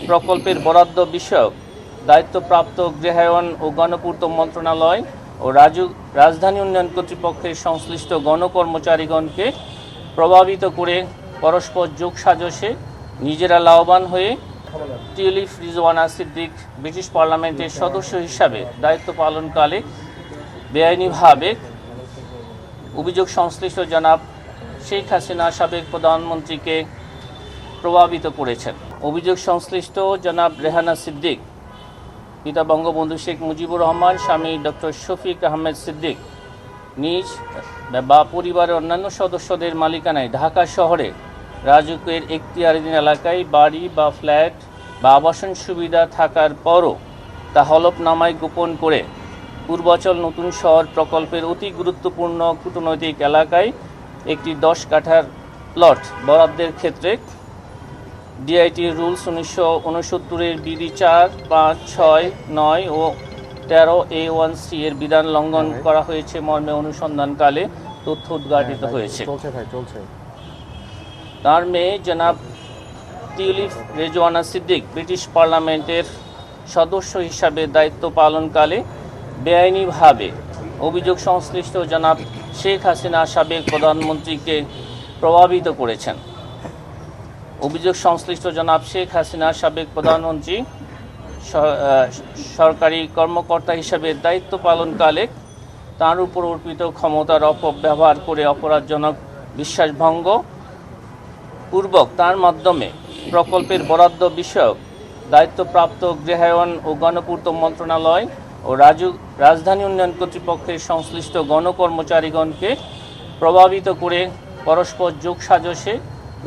প্রকল্পের বরাদ্দ বিষয়ক দায়িত্বপ্রাপ্ত গৃহায়ন ও গণপূর্ত মন্ত্রণালয় ও রাজধানী উন্নয়ন কর্তৃপক্ষের সংশ্লিষ্ট গণকর্মচারীগণকে প্রভাবিত করে পরস্পর যোগসাজশে নিজেরা লাভবান হয়ে টিউলিপ রিজওয়ানা সিদ্দিক ব্রিটিশ পার্লামেন্টের সদস্য হিসাবে দায়িত্ব পালনকালে বেআইনিভাবে অভিযোগ সংশ্লিষ্ট জনাব শেখ হাসিনা সাবেক প্রধানমন্ত্রীকে প্রভাবিত করেছেন। অভিযোগ সংশ্লিষ্ট জনাব রেহানা সিদ্দিক পিতা বঙ্গবন্ধু শেখ মুজিবুর রহমান, স্বামী ডক্টর শফিক আহমেদ সিদ্দিক নিজ বা পরিবারের অন্যান্য সদস্যদের মালিকানায় ঢাকা শহরে রাজুকের এখতিয়ারাধীন এলাকায় বাড়ি বা ফ্ল্যাট বা আবাসন সুবিধা থাকার পরও তা হলফনামায় গোপন করে পূর্বাচল নতুন শহর প্রকল্পের অতি গুরুত্বপূর্ণ কূটনৈতিক এলাকায় একটি 10 কাঠার প্লট বরাদ্দের ক্ষেত্রে ডিআইটি রুলস 1969-এর বিধি 4, 5, 6, 9 ও 13A1C এর বিধান লঙ্ঘন করা হয়েছে মর্মে অনুসন্ধানকালে তথ্য উদ্ঘাটিত হয়েছে। তার মেয়ে জনাব টিউলিপ রিজওয়ানা সিদ্দিক ব্রিটিশ পার্লামেন্টের সদস্য হিসাবে দায়িত্ব পালনকালে বেআইনিভাবে অভিযোগ সংশ্লিষ্ট জনাব শেখ হাসিনা সাবেক প্রধানমন্ত্রীকে প্রভাবিত করেছেন। অভিযোগ সংশ্লিষ্ট জনাব শেখ হাসিনা সাবেক প্রধানমন্ত্রী সরকারি কর্মকর্তা হিসাবে দায়িত্ব পালনকালে তার উপর অর্পিত ক্ষমতার অপব্যবহার করে অপরাধজনক বিশ্বাসভঙ্গ পূর্বক তার মাধ্যমে প্রকল্পের বরাদ্দ বিষয়ক দায়িত্বপ্রাপ্ত গৃহায়ন ও গণপূর্ত মন্ত্রণালয় ও রাজধানী উন্নয়ন কর্তৃপক্ষের সংশ্লিষ্ট গণকর্মচারীগণকে প্রভাবিত করে পরস্পর যোগসাজশে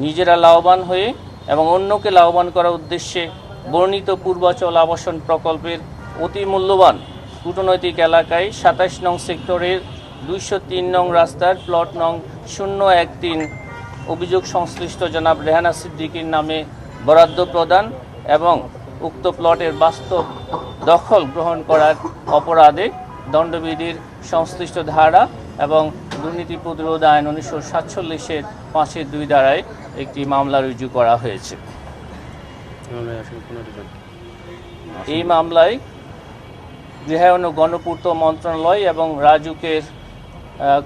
নিজেরা লাভবান হয়ে এবং অন্যকে লাভবান করার উদ্দেশ্যে বর্ণিত পূর্বাচল আবাসন প্রকল্পের অতি মূল্যবান কূটনৈতিক এলাকায় 27 নং সেক্টরের 203 নং রাস্তার প্লট নং 013 অভিযোগ সংশ্লিষ্ট জনাব রেহানা সিদ্দিকীর নামে বরাদ্দ প্রদান এবং উক্ত প্লটের বাস্তব দখল গ্রহণ করার অপরাধে দণ্ডবিধির সংশ্লিষ্ট ধারা এবং দুর্নীতি প্রতিরোধ আইন 1947-এর 5-2 ধারায় একটি মামলা রুজু করা হয়েছে। এই মামলায় গৃহায়ন ও গণপূর্ত মন্ত্রণালয় এবং রাজুকের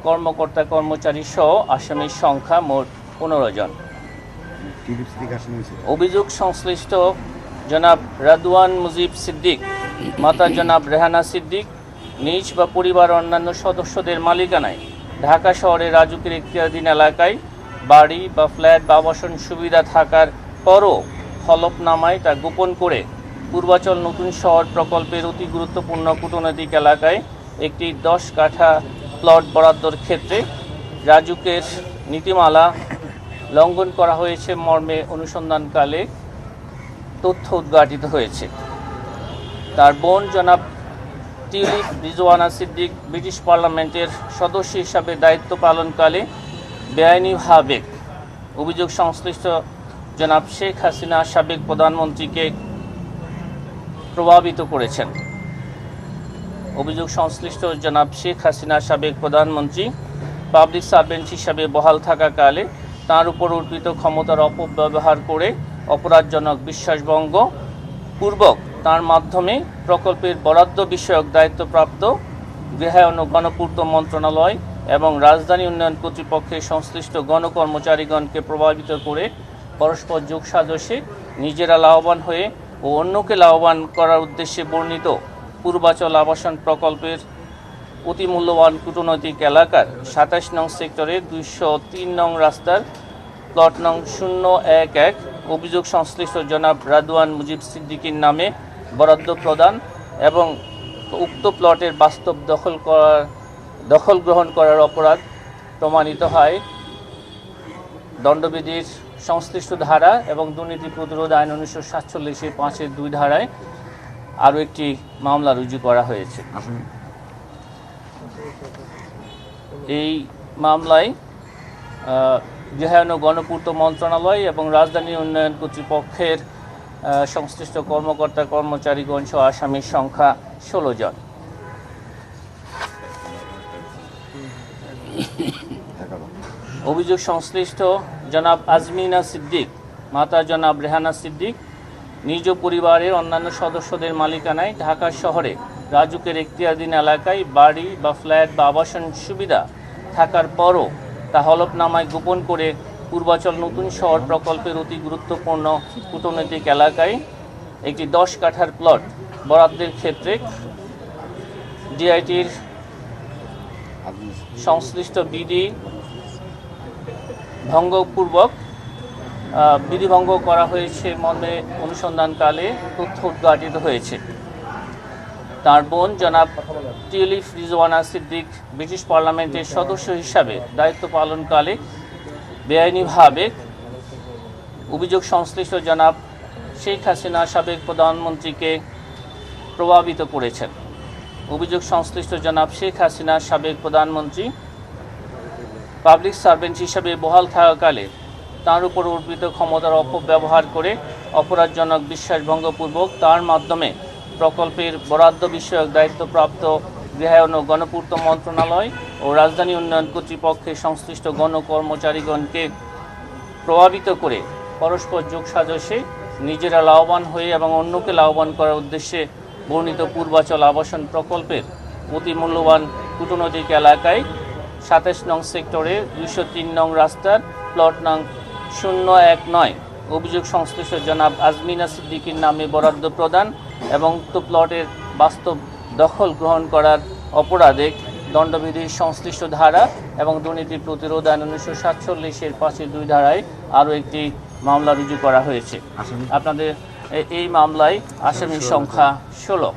কর্মকর্তা কর্মচারী সহ আসামির সংখ্যা মোট 15 জন। অভিযোগ সংশ্লিষ্ট জনাব রাদওয়ান মুজিব সিদ্দিক, মাতা জনাব রেহানা সিদ্দিক নিজ বা পরিবার অন্যান্য সদস্যদের মালিকানায় ঢাকা শহরে রাজুকের এখতিয়ারাধীন এলাকায় বাড়ি বা ফ্ল্যাট বা আবাসন সুবিধা থাকার পরও হলফনামায় তা গোপন করে পূর্বাচল নতুন শহর প্রকল্পের অতি গুরুত্বপূর্ণ কূটনৈতিক এলাকায় একটি 10 কাঠা প্লট বরাদ্দর ক্ষেত্রে রাজুকের নীতিমালা লঙ্ঘন করা হয়েছে মর্মে অনুসন্ধানকালে তথ্য উদ্ঘাটিত হয়েছে। তার বোন জনাব টিউলিপ রিজওয়ানা সিদ্দিক ব্রিটিশ পার্লামেন্টের সদস্য হিসাবে দায়িত্ব পালনকালে বেআইনিভাবে অভিযোগ সংশ্লিষ্ট জনাব শেখ হাসিনা সাবেক প্রধানমন্ত্রীকে প্রভাবিত করেছেন। অভিযোগ সংশ্লিষ্ট জনাব শেখ হাসিনা সাবেক প্রধানমন্ত্রী পাবলিক সার্ভেন্ট হিসাবে বহাল থাকাকালে তার উপর অর্পিত ক্ষমতার অপব্যবহার করে অপরাধজনক বিশ্বাসভঙ্গ পূর্বক তার মাধ্যমে প্রকল্পের বরাদ্দ বিষয়ক দায়িত্বপ্রাপ্ত গৃহায়ন ও গণপূর্ত মন্ত্রণালয় এবং রাজধানী উন্নয়ন কর্তৃপক্ষের সংশ্লিষ্ট গণকর্মচারীগণকে প্রভাবিত করে পরস্পর যোগসাজশে নিজেরা লাভবান হয়ে ও অন্যকে লাভবান করার উদ্দেশ্যে বর্ণিত পূর্বাচল আবাসন প্রকল্পের অতি মূল্যবান কূটনৈতিক এলাকার 27 নং সেক্টরের 203 নং রাস্তার প্লট নং 011 অভিযোগ সংশ্লিষ্ট জনাব রাদওয়ান মুজিব সিদ্দিকীর নামে বরাদ্দ প্রদান এবং উক্ত প্লটের বাস্তব দখল গ্রহণ করার অপরাধ প্রমাণিত হয় দণ্ডবিধির সংশ্লিষ্ট ধারা এবং দুর্নীতি প্রতিরোধ আইন 1947-এর 5-2 ধারায় আরও একটি মামলা রুজু করা হয়েছে। এই মামলায় গৃহায়ন ও গণপূর্ত মন্ত্রণালয় এবং রাজধানী উন্নয়ন কর্তৃপক্ষের সংশ্লিষ্ট কর্মকর্তা কর্মচারীগণ সহ আসামির সংখ্যা 16 জন। অভিযোগ সংশ্লিষ্ট জনাব আজমিনা সিদ্দিক, মাতা জনাব রেহানা সিদ্দিক নিজ পরিবারের অন্যান্য সদস্যদের মালিকানায় ঢাকা শহরে রাজুকের এখতিয়ারাধীন এলাকায় বাড়ি বা ফ্ল্যাট বা আবাসন সুবিধা থাকার পরও তা হলফনামায় গোপন করে পূর্বাচল নতুন শহর প্রকল্পের অতি গুরুত্বপূর্ণ কূটনৈতিক এলাকায় একটি 10 কাঠার প্লট বরাদ্দের ক্ষেত্রে ডিআইটির সংশ্লিষ্ট বিধি ভঙ্গ করা হয়েছে মর্মে অনুসন্ধানকালে তথ্য উদ্ঘাটিত হয়েছে। তার বোন জনাব টিউলিপ রিজওয়ানা সিদ্দিক ব্রিটিশ পার্লামেন্টের সদস্য হিসাবে দায়িত্ব পালনকালে বেআইনিভাবে অভিযোগ সংশ্লিষ্ট জনাব শেখ হাসিনা সাবেক প্রধানমন্ত্রীকে প্রভাবিত করেছেন। অভিযোগ সংশ্লিষ্ট জনাব শেখ হাসিনা সাবেক প্রধানমন্ত্রী পাবলিক সার্ভেন্ট হিসাবে বহাল থাকাকালে তার উপর অর্পিত ক্ষমতার অপব্যবহার করে অপরাধজনক বিশ্বাসভঙ্গপূর্বক তার মাধ্যমে প্রকল্পের বরাদ্দ বিষয়ক দায়িত্বপ্রাপ্ত গৃহায়ন ও গণপূর্ত মন্ত্রণালয় ও রাজধানী উন্নয়ন কর্তৃপক্ষের সংশ্লিষ্ট গণকর্মচারীগণকে প্রভাবিত করে পরস্পর যোগসাজশে নিজেরা লাভবান হয়ে এবং অন্যকে লাভবান করার উদ্দেশ্যে বর্ণিত পূর্বাচল আবাসন প্রকল্পের অতি মূল্যবান কূটনৈতিক এলাকায় 27 নং সেক্টরে 203 নং রাস্তার প্লট নং 019 অভিযোগ সংশ্লিষ্ট জনাব আজমিনা সিদ্দিকীর নামে বরাদ্দ প্রদান এবং উক্ত প্লটের বাস্তব দখল গ্রহণ করার অপরাধে দণ্ডবিধির সংশ্লিষ্ট ধারা এবং দুর্নীতি প্রতিরোধ আইন 1947-এর 5-2 ধারায় আরও একটি মামলা রুজু করা হয়েছে। আপনাদের এই মামলায় আসামির সংখ্যা 16।